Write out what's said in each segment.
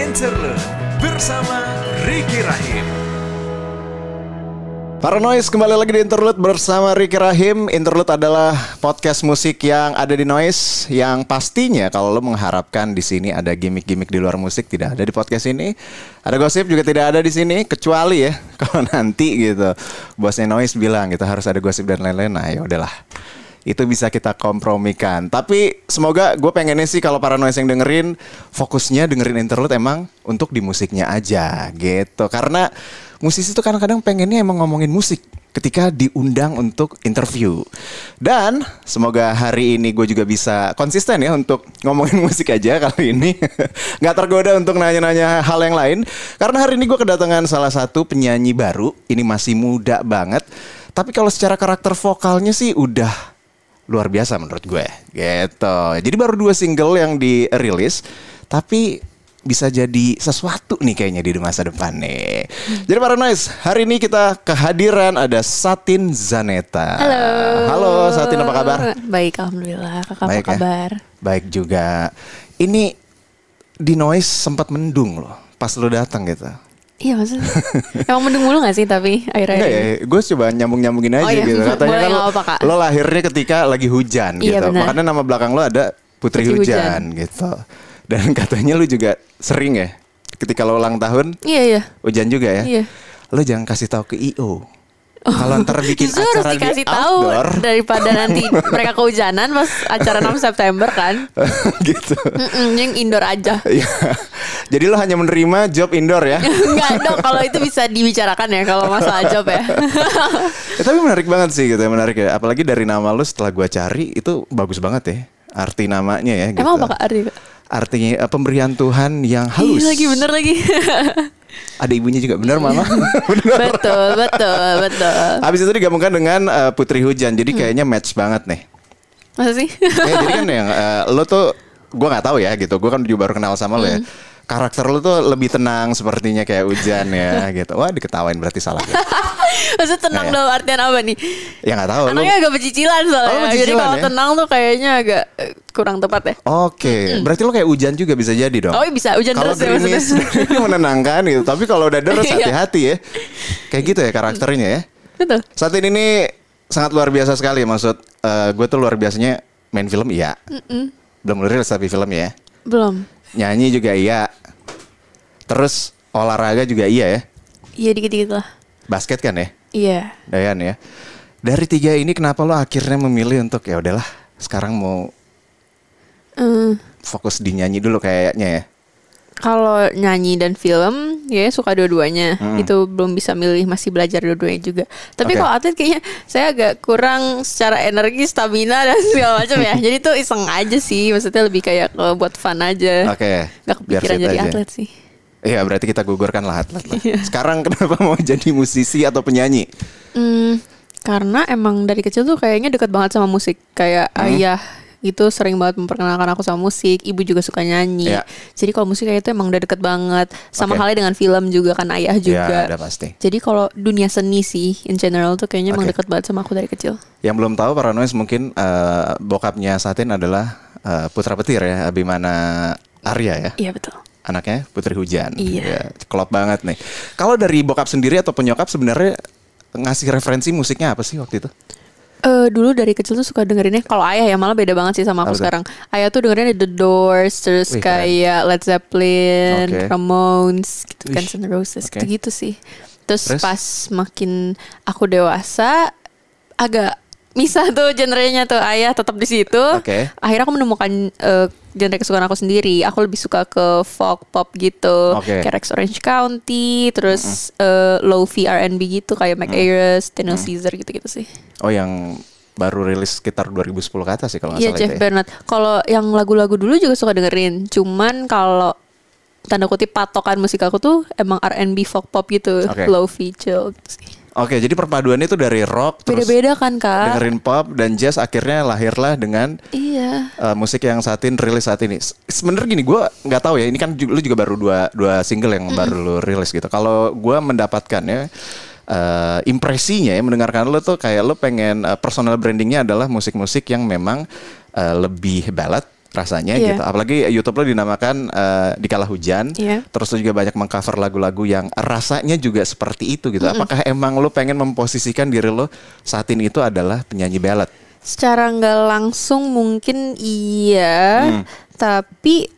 Interlude bersama Ricky Rahim. Para Noise, kembali lagi di Interlude bersama Ricky Rahim. Interlude adalah podcast musik yang ada di Noise, yang pastinya kalau lo mengharapkan di sini ada gimmick-gimmick di luar musik, tidak ada di podcast ini. Ada gosip juga tidak ada di sini, kecuali ya kalau nanti gitu bosnya Noise bilang gitu harus ada gosip dan lain-lain. Nah ya udahlah, itu bisa kita kompromikan. Tapi semoga, gue pengennya sih kalau para Noise yang dengerin, fokusnya dengerin Interlude emang untuk di musiknya aja gitu. Karena musisi itu kadang-kadang pengennya emang ngomongin musik ketika diundang untuk interview. Dan semoga hari ini gue juga bisa konsisten ya untuk ngomongin musik aja kali ini. Gak tergoda untuk nanya-nanya hal yang lain. Karena hari ini gue kedatangan salah satu penyanyi baru. Ini masih muda banget. Tapi kalau secara karakter vokalnya sih udah luar biasa menurut gue gitu. Jadi baru 2 single yang dirilis, tapi bisa jadi sesuatu nih kayaknya di masa depan nih. Jadi para Noise, hari ini kita kehadiran ada Satin Zaneta. Halo. Halo Satin, apa kabar? Baik, alhamdulillah. Kakak Baik, apa kabar? Ya? Baik juga. Ini di Noise sempat mendung loh pas lo datang gitu. Iya maksudnya emang mendung mulu gak sih tapi akhir-akhir Enggak ini? ya, gue coba nyambung-nyambungin aja iya. gitu. Katanya Boleh, kan gak apa-apa, Kak. lo lahirnya ketika lagi hujan Iya, gitu. benar. Makanya nama belakang lo ada Putri Hujan gitu. Dan katanya lo juga sering ya ketika lo ulang tahun Iya. hujan juga ya. Iya. Lo jangan kasih tahu ke IO. Kalau ntar bikin Justru harus acara di dikasih tahu outdoor daripada nanti mereka kehujanan pas acara 6 September kan. gitu. Yang indoor aja. Iya. Jadi lo hanya menerima job indoor ya. Enggak dong, kalau itu bisa dibicarakan ya kalau masalah job ya. Tapi menarik banget sih gitu, menarik ya. Apalagi dari nama lo setelah gua cari itu bagus banget ya. Arti namanya ya gitu. Emang apa Kak arti? Artinya pemberian Tuhan yang halus. Iya lagi bener lagi. Ada ibunya juga, benar Mama? Benar. Betul. Habis itu digabungkan dengan Putri Hujan. Jadi kayaknya match banget nih. Masa sih? Jadi kan yang lo tuh gue nggak tahu ya gitu. Gue kan juga baru kenal sama lo ya. Karakter lo tuh lebih tenang sepertinya kayak hujan ya gitu. Wah, diketawain berarti salah ya. Maksudnya tenang dalam artian apa nih? Ya nggak tahu. Anaknya agak pecicilan soalnya. Jadi kalau ya? tenang tuh kayaknya agak kurang tepat ya. Oke, berarti lo kayak hujan juga bisa jadi dong. Oh bisa, hujan Kalau terus ya maksudnya. gerimis menenangkan gitu. Tapi kalau udah deras Iya. hati-hati ya. Kayak gitu ya karakternya ya. Betul. Saat ini sangat luar biasa sekali. Maksud gue tuh luar biasanya main film iya. Belum rilis tapi film ya. Belum. Nyanyi juga iya. Terus olahraga juga iya ya. Iya dikit-dikit lah. Basket kan ya. Iya. Dayan ya. Dari 3 ini kenapa lo akhirnya memilih untuk ya udahlah sekarang mau fokus di nyanyi dulu kayaknya ya. Kalau nyanyi dan film, ya suka dua-duanya. Itu belum bisa milih, masih belajar dua-duanya juga. Tapi Oke. kalau atlet kayaknya saya agak kurang secara energi, stamina dan segala macam ya. Jadi tuh iseng aja sih, maksudnya lebih kayak buat fun aja. Oke. Gak biar kepikiran fit jadi aja. atlet sih. Iya berarti kita gugurkan lah atlet lah. Iya. Sekarang kenapa mau jadi musisi atau penyanyi? Karena emang dari kecil tuh kayaknya dekat banget sama musik. Kayak ayah itu sering banget memperkenalkan aku sama musik. Ibu juga suka nyanyi. Iya. Jadi kalau musik kayak itu emang udah deket banget. Oke. Sama halnya dengan film juga kan ayah juga. Ya udah pasti. Jadi kalau dunia seni sih in general tuh kayaknya emang Oke. deket banget sama aku dari kecil. Yang belum tahu para Noise mungkin bokapnya Satin adalah putra petir ya, Abimana Arya ya. Iya betul. Anaknya Putri Hujan. Iya. Ya, klop banget nih. Kalau dari bokap sendiri atau penyokap sebenarnya ngasih referensi musiknya apa sih waktu itu? Dulu dari kecil tuh suka dengerinnya. Kalau ayah ya malah beda banget sih sama Apa aku tuh? sekarang. Ayah tuh dengerinnya The Doors, terus Wih, kayak Led Zeppelin, Oke. Ramones, gitu, Wih, Guns N' Roses, oke. gitu-gitu sih. Terus Terus? pas makin aku dewasa, agak misah tuh genrenya tuh. Ayah tetap di situ. Oke. Akhirnya aku menemukan genre kesukaan aku sendiri. Aku lebih suka ke folk pop gitu, Oke. kayak Rex Orange County, terus lo-fi R&B gitu kayak Mac Ayres, Daniel Caesar gitu-gitu sih. Oh yang baru rilis sekitar 2010 ke atas sih kalau nggak Iya salah Jeff itu ya. Bernard. Kalau yang lagu-lagu dulu juga suka dengerin. Cuman kalau tanda kutip patokan musik aku tuh emang R&B folk pop gitu, Oke. lo-fi chill gitu sih. Oke, jadi perpaduannya itu dari rock terus Beda-beda kan Kak? dengerin pop dan jazz akhirnya lahirlah dengan Iya. musik yang Satin rilis saat ini. Sebenarnya gini, gue nggak tahu ya. Ini kan lu juga baru dua single yang baru lu rilis gitu. Kalau gue mendapatkannya impresinya ya mendengarkan lu tuh kayak lu pengen personal brandingnya adalah musik-musik yang memang lebih ballad rasanya Iya. gitu. Apalagi YouTube lo dinamakan Di Kala Hujan. Iya. Terus lo juga banyak mengcover lagu-lagu yang rasanya juga seperti itu gitu. Apakah emang lo pengen memposisikan diri lo saat ini itu adalah penyanyi ballad? Secara nggak langsung mungkin iya, tapi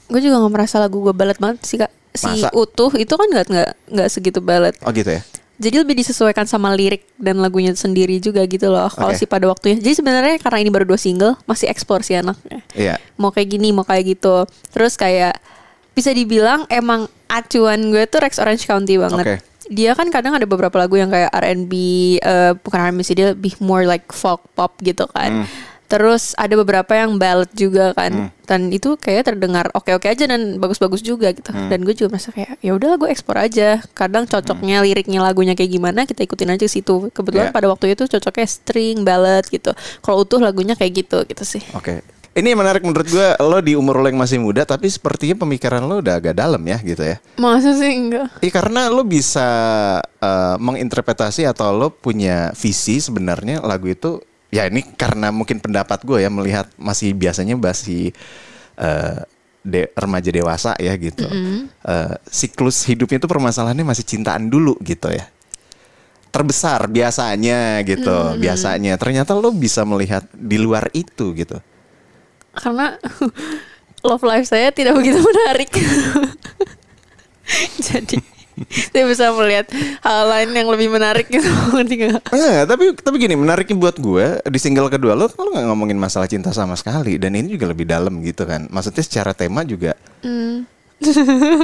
gue juga nggak merasa lagu gue ballad banget sih Kak. Si Masa? Utuh itu kan nggak segitu ballad. Oh gitu ya. Jadi lebih disesuaikan sama lirik dan lagunya sendiri juga gitu loh. Kalau Oke. sih pada waktunya. Jadi sebenarnya karena ini baru 2 single, masih eksplor sih anaknya. Iya. Mau kayak gini, mau kayak gitu. Terus kayak bisa dibilang emang acuan gue tuh Rex Orange County banget. Oke. Dia kan kadang ada beberapa lagu yang kayak R&B, bukan R&B sih, dia lebih more like folk pop gitu kan. Terus ada beberapa yang ballad juga kan. Dan itu kayak terdengar oke-oke aja dan bagus-bagus juga gitu. Dan gue juga merasa kayak ya udahlah gue ekspor aja. Kadang cocoknya liriknya lagunya kayak gimana kita ikutin aja ke situ. Kebetulan Yeah. pada waktu itu cocoknya string ballad gitu. Kalau Utuh lagunya kayak gitu sih. Oke. Ini yang menarik menurut gue, lo di umur lo yang masih muda tapi sepertinya pemikiran lo udah agak dalam ya gitu ya. Masa sih enggak? Iya karena lo bisa menginterpretasi atau lo punya visi sebenarnya lagu itu. Ya ini karena mungkin pendapat gue ya melihat biasanya remaja dewasa ya gitu. Siklus hidupnya itu permasalahannya masih cintaan dulu gitu ya. Terbesar biasanya gitu, biasanya. Ternyata lo bisa melihat di luar itu gitu. Karena love life saya tidak begitu menarik. Jadi saya bisa melihat hal lain yang lebih menarik gitu. Ngerti nggak? Tapi gini, menariknya buat gue di single kedua lo nggak ngomongin masalah cinta sama sekali dan ini juga lebih dalam gitu kan. Maksudnya secara tema juga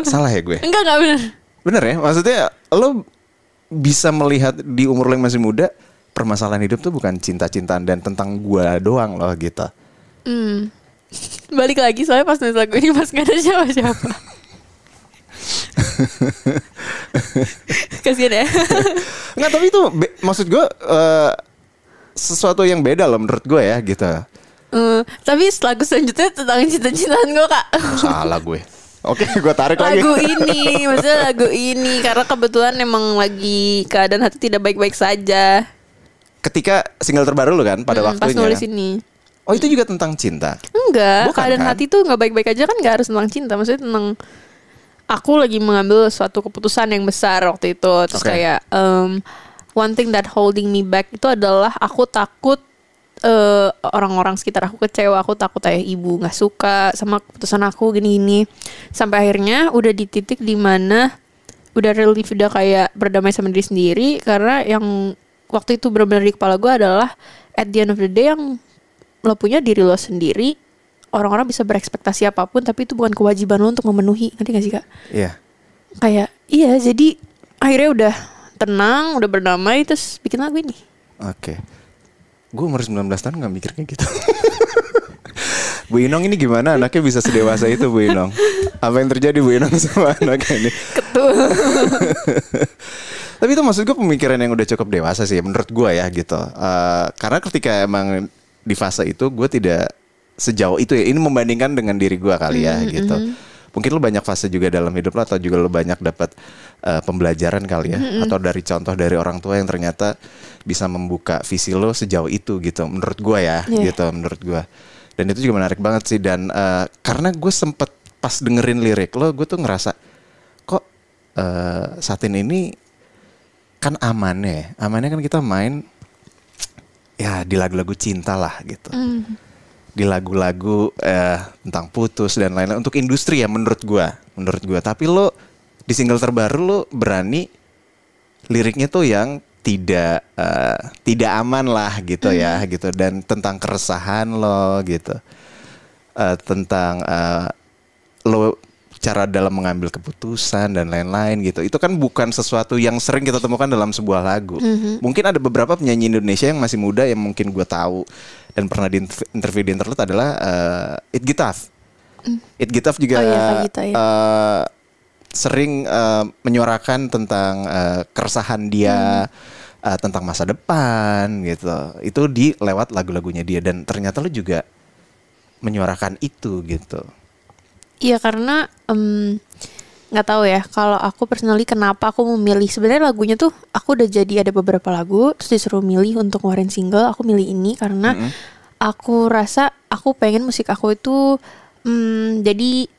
salah ya gue. Enggak benar. Bener ya, maksudnya lo bisa melihat di umur lo yang masih muda permasalahan hidup tuh bukan cinta-cintaan dan tentang gue doang loh gitu. Balik lagi soalnya pas nulis lagu ini pas nggak ada siapa-siapa. Kasian ya. Nggak, tapi itu maksud gue sesuatu yang beda loh menurut gue ya gitu. Tapi lagu selanjutnya tentang cinta-cintaan gue Kak. Salah gue. Oke, gue tarik lagi. Maksudnya lagu ini karena kebetulan emang lagi keadaan hati tidak baik-baik saja. Ketika single terbaru lo kan pada waktunya. Pas nulis kan? ini. Oh itu juga tentang cinta. Enggak, Bukan, keadaan kan? hati tuh nggak baik-baik aja kan nggak harus tentang cinta. Maksudnya tentang aku lagi mengambil suatu keputusan yang besar waktu itu. Terus Oke. kayak one thing that holding me back itu adalah aku takut orang-orang sekitar aku kecewa. Aku takut ayah ibu nggak suka sama keputusan aku gini-gini. Sampai akhirnya udah di titik dimana udah relief, udah kayak berdamai sama diri sendiri. Karena yang waktu itu benar-benar di kepala gue adalah at the end of the day yang lo punya diri lo sendiri. Orang-orang bisa berekspektasi apapun, tapi itu bukan kewajiban lo untuk memenuhi. Ngerti gak sih Kak? Iya. Kayak iya, jadi akhirnya udah tenang, udah berdamai, terus bikin lagu ini. Oke. Gue umur 19 tahun gak mikir kayak gitu. Bu Inong ini gimana anaknya bisa sedewasa itu Bu Inong? Apa yang terjadi Bu Inong sama anaknya ini? Ketul. Tapi itu maksud gue pemikiran yang udah cukup dewasa sih menurut gue ya gitu. Karena ketika emang di fase itu gue tidak sejauh itu ya. Ini membandingkan dengan diri gue kali ya gitu. Mungkin lo banyak fase juga dalam hidup lo atau juga lo banyak dapat pembelajaran kali ya. Atau dari contoh dari orang tua yang ternyata bisa membuka visi lo sejauh itu gitu. Menurut gue ya gitu menurut gue. Dan itu juga menarik banget sih. Dan karena gue sempet pas dengerin lirik lo gue tuh ngerasa kok Satin ini kan amannya kan kita main ya di lagu-lagu cinta lah gitu. Di lagu-lagu tentang putus dan lain-lain untuk industri ya menurut gua. Tapi lo di single terbaru lo berani liriknya tuh yang tidak aman lah gitu ya gitu, dan tentang keresahan lo gitu. Tentang lo cara dalam mengambil keputusan dan lain-lain gitu. Itu kan bukan sesuatu yang sering kita temukan dalam sebuah lagu. Mungkin ada beberapa penyanyi Indonesia yang masih muda yang mungkin gue tahu dan pernah di interview di Interlude adalah It Gitaf. It Gitaf juga sering menyuarakan tentang keresahan dia, tentang masa depan gitu. Itu di lewat lagu-lagunya dia, dan ternyata lu juga menyuarakan itu gitu. Iya, karena nggak tahu ya, kalau aku personally kenapa aku memilih, sebenarnya lagunya tuh aku udah jadi ada beberapa lagu terus disuruh milih untuk ngeluarin single, aku milih ini karena aku rasa aku pengen musik aku itu jadi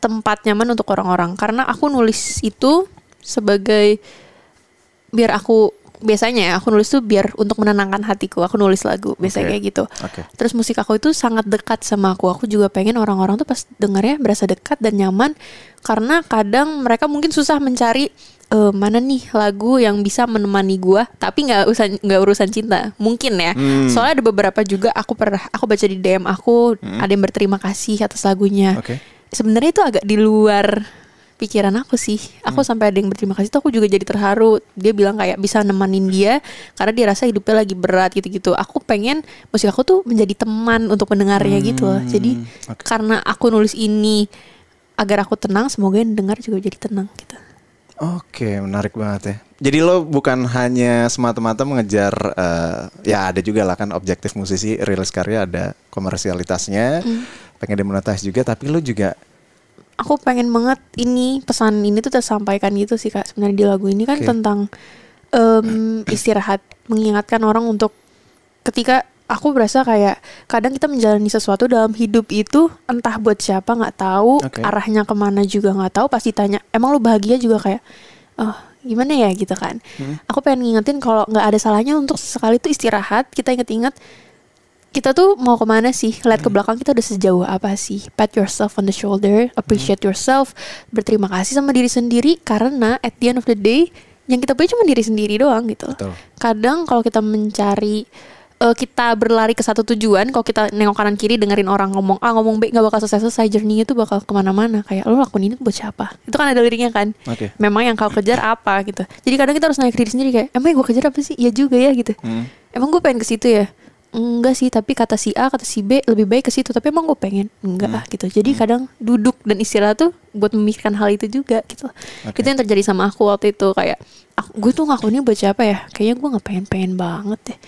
tempat nyaman untuk orang-orang. Karena aku nulis itu sebagai biar aku biasanya ya, aku nulis tuh biar untuk menenangkan hatiku. Aku nulis lagu biasanya kayak gitu. Terus musik aku itu sangat dekat sama aku. Aku juga pengen orang-orang tuh pas dengarnya berasa dekat dan nyaman. Karena kadang mereka mungkin susah mencari mana nih lagu yang bisa menemani gua tapi nggak urusan cinta mungkin ya. Soalnya ada beberapa juga aku baca di DM aku ada yang berterima kasih atas lagunya. Sebenarnya itu agak di luar pikiran aku sih. Aku sampai ada yang berterima kasih tuh aku juga jadi terharu. Dia bilang kayak bisa nemenin dia karena dia rasa hidupnya lagi berat gitu-gitu. Aku pengen musik aku tuh menjadi teman untuk pendengarnya gitu loh. Jadi karena aku nulis ini agar aku tenang, semoga yang dengar juga jadi tenang gitu. Oke, menarik banget ya. Jadi lo bukan hanya semata-mata mengejar, ya ada juga lah kan objektif musisi rilis karya ada komersialitasnya, pengen dimonetize juga, tapi lo juga aku pengen banget pesan ini tuh tersampaikan gitu sih Kak. Sebenarnya di lagu ini kan tentang istirahat, mengingatkan orang untuk ketika aku berasa kayak kadang kita menjalani sesuatu dalam hidup itu entah buat siapa nggak tahu, arahnya kemana juga nggak tahu. Pasti tanya, emang lu bahagia juga kayak, oh gimana ya gitu kan. Aku pengen ngingetin kalau nggak ada salahnya untuk sesekali tuh istirahat. Kita inget-inget kita tuh mau kemana sih, lihat ke belakang kita udah sejauh apa sih. Pat yourself on the shoulder, appreciate yourself, berterima kasih sama diri sendiri. Karena at the end of the day yang kita punya cuma diri sendiri doang gitu. Kadang kalau kita mencari kita berlari ke satu tujuan, kalau kita nengok kanan kiri dengerin orang ngomong A ngomong B, nggak bakal selesai journey-nya tuh bakal kemana-mana. Kayak lo lakuin ini buat siapa? Itu kan ada liriknya kan. Memang yang kau kejar apa gitu. Jadi kadang kita harus nanya ke diri sendiri kayak, emang yang gue kejar apa sih? Iya juga ya gitu. Emang gue pengen ke situ ya? Enggak sih, tapi kata si A, kata si B lebih baik ke situ. Tapi emang gue pengen enggak gitu. Jadi kadang duduk dan istirahat tuh buat memikirkan hal itu juga gitu. Itu yang terjadi sama aku waktu itu. Kayak gue tuh ngakuinnya buat siapa ya? Kayaknya gue nggak pengen banget deh.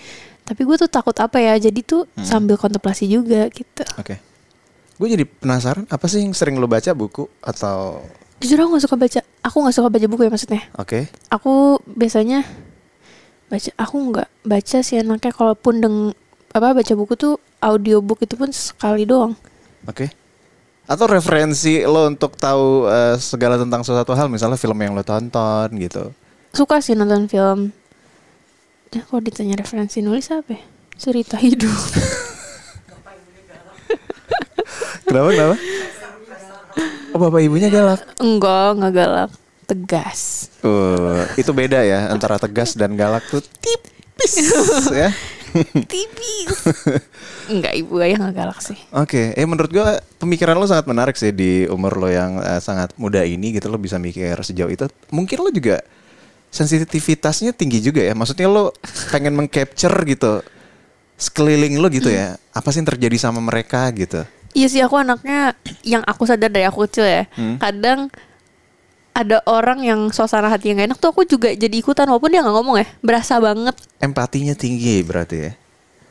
Tapi gue tuh takut apa ya. Jadi tuh sambil kontemplasi juga gitu. Gue jadi penasaran, apa sih yang sering lo baca, buku atau? Jujur aku gak suka baca. Aku gak suka baca buku ya maksudnya. Aku biasanya aku nggak baca sih anaknya. Kalaupun baca buku tuh audiobook itu pun sekali doang. Atau referensi lo untuk tahu segala tentang suatu hal, misalnya film yang lo tonton gitu. Suka sih nonton film. Ya kalau ditanya referensi nulis apa ya? Cerita hidup. Kenapa? Oh bapak ibunya galak? Enggak galak. Tegas. Itu beda ya antara tegas dan galak tuh tipis ya. Tipis. Enggak, ibu ayah gak galak sih. Menurut gue pemikiran lo sangat menarik sih di umur lo yang sangat muda ini gitu. Lo bisa mikir sejauh itu. Mungkin lo juga sensitivitasnya tinggi juga ya. Maksudnya lo pengen meng-capture gitu sekeliling lo gitu ya. Apa sih yang terjadi sama mereka gitu. Iya sih, aku anaknya yang aku sadar dari aku kecil ya. Kadang ada orang yang suasana hati yang gak enak tuh aku juga jadi ikutan walaupun dia gak ngomong ya. Berasa banget. Empatinya tinggi berarti ya.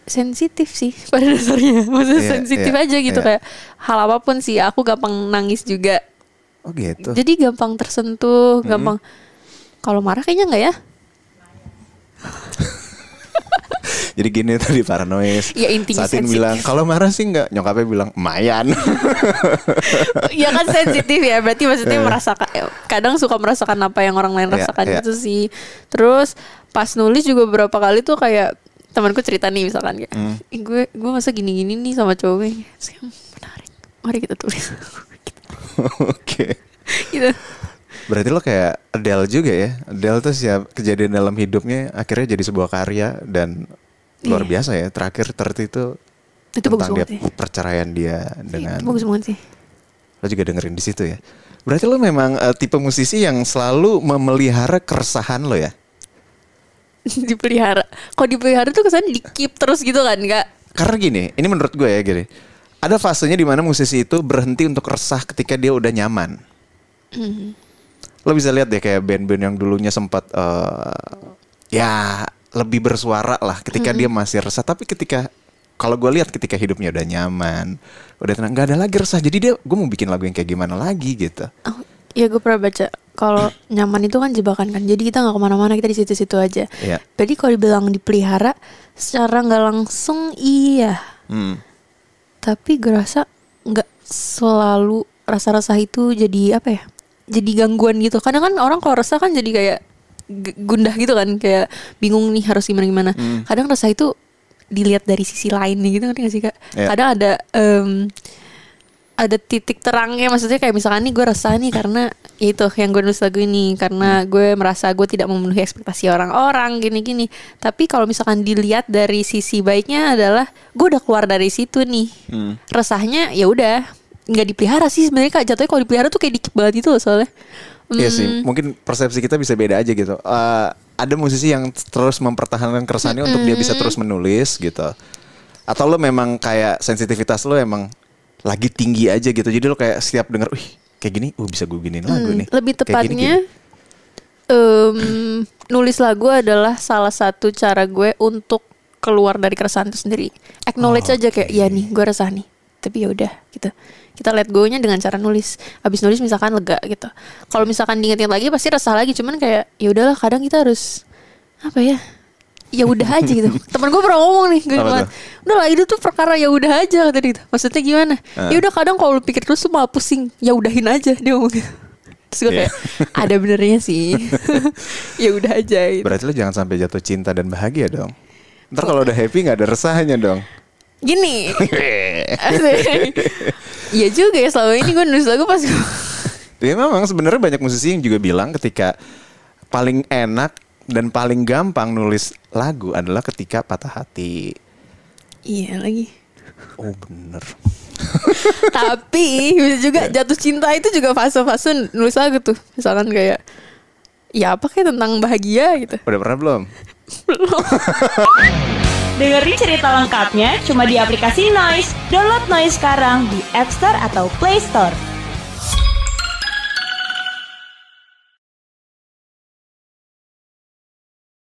Sensitif sih pada dasarnya. Maksudnya sensitif aja gitu. Kayak hal apapun sih. Aku gampang nangis juga. Oh gitu. Jadi gampang tersentuh. Gampang. Kalau marah kayaknya gak ya. Jadi gini tadi Paranoid. Ya intinya Satin sensitif. bilang kalau marah sih enggak. Nyokapnya bilang lumayan. Ya kan sensitif ya. Berarti maksudnya merasakan. Kadang suka merasakan apa yang orang lain rasakan gitu sih. Terus pas nulis juga beberapa kali tuh kayak temanku cerita nih misalkan kayak gue masa gini-gini nih sama cowoknya. Menarik. Mari kita tulis. Gitu. Berarti lo kayak Adele juga ya. Adele tuh siap kejadian dalam hidupnya akhirnya jadi sebuah karya dan luar biasa ya. Terakhir 30 itu tentang dia perceraian dia dengan. Itu bagus banget sih. Lo juga dengerin di situ ya. Berarti lo memang tipe musisi yang selalu memelihara keresahan lo ya. Dipelihara. Kalau dipelihara tuh kesannya di-keep terus gitu kan, enggak? Karena gini, ini menurut gue ya gini. Ada fasenya di mana musisi itu berhenti untuk resah ketika dia udah nyaman. Lo bisa lihat deh kayak band-band yang dulunya sempat ya lebih bersuara lah ketika dia masih resah. Tapi ketika kalau gue lihat ketika hidupnya udah nyaman, udah tenang, nggak ada lagi resah. Jadi gue mau bikin lagu yang kayak gimana lagi gitu. Oh, ya gue pernah baca kalau nyaman itu kan jebakan kan. Jadi kita nggak kemana-mana, kita di situ-situ aja. Jadi kalau dibilang dipelihara, secara nggak langsung iya. Tapi gue rasa nggak selalu rasa-rasa itu jadi apa ya? Jadi gangguan gitu. Kadang kan orang kalau resah kan jadi kayak gundah gitu kan, kayak bingung nih harus gimana. Kadang resah itu dilihat dari sisi lainnya gitu, ngerti gak sih Kak? Yeah. Kadang ada titik terangnya, maksudnya kayak misalkan nih gue resah nih karena ya itu yang gue nulis lagu ini, karena gue merasa gue tidak memenuhi ekspektasi orang-orang gini-gini. Tapi kalau misalkan dilihat dari sisi baiknya adalah gue udah keluar dari situ nih. Resahnya ya udah nggak dipelihara sih sebenarnya Kak, jatuhnya kalau dipelihara tuh kayak dikit banget itu loh soalnya. Iya sih, mungkin persepsi kita bisa beda aja gitu. Ada musisi yang terus mempertahankan keresahannya untuk dia bisa terus menulis gitu. Atau lo memang kayak sensitivitas lo emang lagi tinggi aja gitu. Jadi lo kayak setiap denger, wih kayak gini, bisa gue giniin lagu nih. Lebih Kayak tepatnya gini. nulis lagu adalah salah satu cara gue untuk keluar dari keresahan itu sendiri. Acknowledge aja kayak, ya nih gue resah nih. Tapi ya udah gitu. Kita let go-nya dengan cara nulis. Abis nulis misalkan lega gitu. Kalau misalkan diinget-inget lagi pasti resah lagi. Cuman kayak ya udahlah, kadang kita harus apa ya? Ya udah aja gitu. Temen gue pernah ngomong nih, gue bilang, udahlah itu tuh perkara ya udah aja tadi gitu. Maksudnya gimana? Ya udah, kadang kalau lu pikir terus tuh malah pusing. Ya udahin aja, dia ngomong gitu. Terus gue kayak ada benernya sih. Ya udah aja gitu. Berarti lo jangan sampai jatuh cinta dan bahagia dong. Ntar kalau udah happy gak ada resahnya dong. Gini. Iya juga ya, selama ini gue nulis lagu pas gue. Ya memang sebenarnya banyak musisi yang juga bilang ketika paling enak dan paling gampang nulis lagu adalah ketika patah hati. Iya lagi. Oh bener. Tapi bisa juga jatuh cinta itu juga fase-fase nulis lagu tuh. Misalkan kayak ya apa kayak tentang bahagia gitu. Udah pernah belum? Belum. Dengerin cerita lengkapnya cuma di aplikasi Noise. Download Noise sekarang di App Store atau Play Store.